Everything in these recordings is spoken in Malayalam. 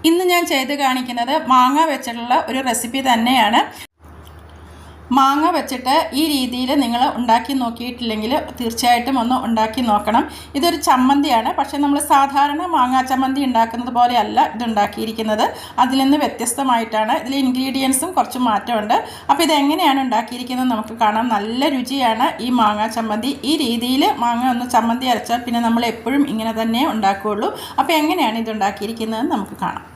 ഇന്ന് ഞാൻ ചെയ്ത് കാണിക്കുന്നത് മാങ്ങ വെച്ചിട്ടുള്ള ഒരു റെസിപ്പി തന്നെയാണ്. മാങ്ങ വെച്ചിട്ട് ഈ രീതിയിൽ നിങ്ങൾ ഉണ്ടാക്കി നോക്കിയിട്ടില്ലെങ്കിൽ തീർച്ചയായിട്ടും ഒന്ന് ഉണ്ടാക്കി നോക്കണം. ഇതൊരു ചമ്മന്തിയാണ്, പക്ഷേ നമ്മൾ സാധാരണ മാങ്ങാ ചമ്മന്തി ഉണ്ടാക്കുന്നത് പോലെയല്ല ഇത് ഉണ്ടാക്കിയിരിക്കുന്നത്. അതിൽ നിന്ന് വ്യത്യസ്തമായിട്ടാണ്. ഇതിൽ ഇൻഗ്രീഡിയൻസും കുറച്ച് മാറ്റമുണ്ട്. അപ്പോൾ ഇതെങ്ങനെയാണ് ഉണ്ടാക്കിയിരിക്കുന്നത് നമുക്ക് കാണാം. നല്ല രുചിയാണ് ഈ മാങ്ങാ ചമ്മന്തി. ഈ രീതിയിൽ മാങ്ങ ഒന്ന് ചമ്മന്തി അരച്ചാൽ പിന്നെ നമ്മൾ എപ്പോഴും ഇങ്ങനെ തന്നെ ഉണ്ടാക്കുകയുള്ളൂ. അപ്പോൾ എങ്ങനെയാണ് ഇത് ഉണ്ടാക്കിയിരിക്കുന്നതെന്ന് നമുക്ക് കാണാം.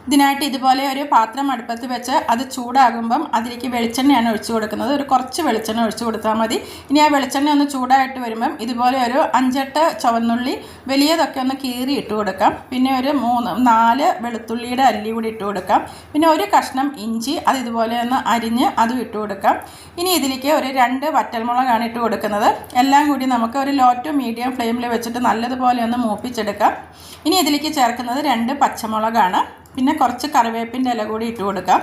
ഇതിനായിട്ട് ഇതുപോലെ ഒരു പാത്രം അടുപ്പത്ത് വെച്ച് അത് ചൂടാകുമ്പം അതിലേക്ക് വെളിച്ചെണ്ണയാണ് ഒഴിച്ചു കൊടുക്കുന്നത്. ഒരു കുറച്ച് വെളിച്ചെണ്ണ ഒഴിച്ചു കൊടുത്താൽ മതി. ഇനി ആ വെളിച്ചെണ്ണ ഒന്ന് ചൂടായിട്ട് വരുമ്പം ഇതുപോലെ ഒരു 5-8 ചുവന്നുള്ളി വലിയതൊക്കെ ഒന്ന് കീറി ഇട്ട് കൊടുക്കാം. പിന്നെ ഒരു 3-4 വെളുത്തുള്ളിയുടെ അല്ലി കൂടി ഇട്ട് കൊടുക്കാം. പിന്നെ ഒരു കഷ്ണം ഇഞ്ചി അത് ഇതുപോലെ ഒന്ന് അരിഞ്ഞ് അതും ഇട്ട് കൊടുക്കാം. ഇനി ഇതിലേക്ക് ഒരു 2 വറ്റൽമുളകാണ് ഇട്ട് കൊടുക്കുന്നത്. എല്ലാം കൂടി നമുക്ക് ഒരു ലോ ടു മീഡിയം ഫ്ലെയിമിൽ വെച്ചിട്ട് നല്ലതുപോലെ ഒന്ന് മൂപ്പിച്ചെടുക്കാം. ഇനി ഇതിലേക്ക് ചേർക്കുന്നത് 2 പച്ചമുളകാണ്. പിന്നെ കുറച്ച് കറിവേപ്പിൻ്റെ ഇല കൂടി ഇട്ട് കൊടുക്കാം.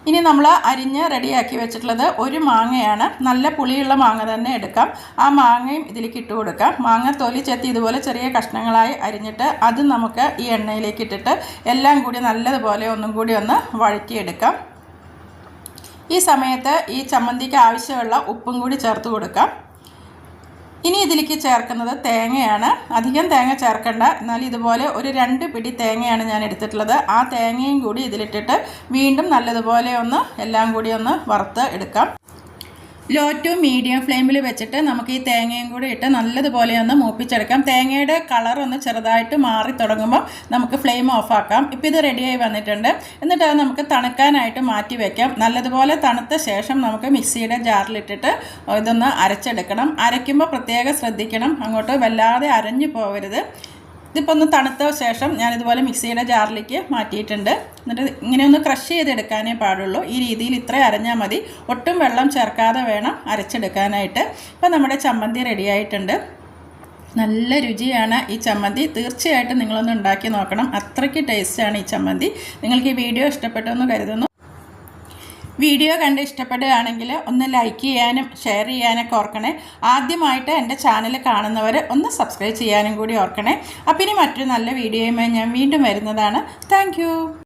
ഇനി നമ്മൾ അരിഞ്ഞ് റെഡിയാക്കി വെച്ചിട്ടുള്ളത് ഒരു മാങ്ങയാണ്. നല്ല പുളിയുള്ള മാങ്ങ തന്നെ എടുക്കാം. ആ മാങ്ങയും ഇതിലേക്ക് ഇട്ട് കൊടുക്കാം. മാങ്ങ തൊലി ചെത്തി ഇതുപോലെ ചെറിയ കഷ്ണങ്ങളായി അരിഞ്ഞിട്ട് അത് നമുക്ക് ഈ എണ്ണയിലേക്ക് ഇട്ടിട്ട് എല്ലാം കൂടി നല്ലതുപോലെ ഒന്നും കൂടി ഒന്ന് വഴറ്റിയെടുക്കാം. ഈ സമയത്ത് ഈ ചമ്മന്തിക്ക് ആവശ്യമുള്ള ഉപ്പും കൂടി ചേർത്ത് കൊടുക്കാം. ഇനി ഇതിലേക്ക് ചേർക്കുന്നത് തേങ്ങയാണ്. അധികം തേങ്ങ ചേർക്കണ്ട. എന്നാൽ ഇതുപോലെ ഒരു 2 പിടി തേങ്ങയാണ് ഞാൻ എടുത്തിട്ടുള്ളത്. ആ തേങ്ങയും കൂടി ഇതിലിട്ടിട്ട് വീണ്ടും നല്ലതുപോലെ ഒന്ന് എല്ലാം കൂടി ഒന്ന് വറുത്ത് എടുക്കാം. ലോ ടു മീഡിയം ഫ്ലെയിമിൽ വെച്ചിട്ട് നമുക്ക് ഈ തേങ്ങയും കൂടി ഇട്ട് നല്ലതുപോലെ ഒന്ന് മൂപ്പിച്ചെടുക്കാം. തേങ്ങയുടെ കളർ ഒന്ന് ചെറുതായിട്ട് മാറി തുടങ്ങുമ്പോൾ നമുക്ക് ഫ്ലെയിം ഓഫാക്കാം. ഇപ്പോൾ ഇത് റെഡിയായി വന്നിട്ടുണ്ട്. എന്നിട്ട് അത് നമുക്ക് തണുക്കാനായിട്ട് മാറ്റി വയ്ക്കാം. നല്ലതുപോലെ തണുത്ത ശേഷം നമുക്ക് മിക്സിയുടെ ജാറിലിട്ടിട്ട് ഇതൊന്ന് അരച്ചെടുക്കണം. അരയ്ക്കുമ്പോൾ പ്രത്യേകം ശ്രദ്ധിക്കണം, അങ്ങോട്ട് വല്ലാതെ അരഞ്ഞു പോകരുത്. ഇതിപ്പോൾ ഒന്ന് തണുത്ത ശേഷം ഞാനിതുപോലെ മിക്സിയുടെ ജാറിലേക്ക് മാറ്റിയിട്ടുണ്ട്. എന്നിട്ട് ഇങ്ങനെ ഒന്ന് ക്രഷ് ചെയ്തെടുക്കാനേ പാടുള്ളൂ. ഈ രീതിയിൽ ഇത്ര അരഞ്ഞാൽ മതി. ഒട്ടും വെള്ളം ചേർക്കാതെ വേണം അരച്ചെടുക്കാനായിട്ട്. ഇപ്പോൾ നമ്മുടെ ചമ്മന്തി റെഡിയായിട്ടുണ്ട്. നല്ല രുചിയാണ് ഈ ചമ്മന്തി. തീർച്ചയായിട്ടും നിങ്ങളൊന്ന് ഉണ്ടാക്കി നോക്കണം. അത്രയ്ക്ക് ടേസ്റ്റാണ് ഈ ചമ്മന്തി. നിങ്ങൾക്ക് ഈ വീഡിയോ ഇഷ്ടപ്പെട്ടു എന്ന് കരുതുന്നു. വീഡിയോ കണ്ട് ഇഷ്ടപ്പെടുകയാണെങ്കിൽ ഒന്ന് ലൈക്ക് ചെയ്യാനും ഷെയർ ചെയ്യാനൊക്കെ ഓർക്കണേ. ആദ്യമായിട്ട് എൻ്റെ ചാനൽ കാണുന്നവർ ഒന്ന് സബ്സ്ക്രൈബ് ചെയ്യാനും കൂടി ഓർക്കണേ. അപ്പം ഇനി മറ്റൊരു നല്ല വീഡിയോയുമായി ഞാൻ വീണ്ടും വരുന്നതാണ്. താങ്ക്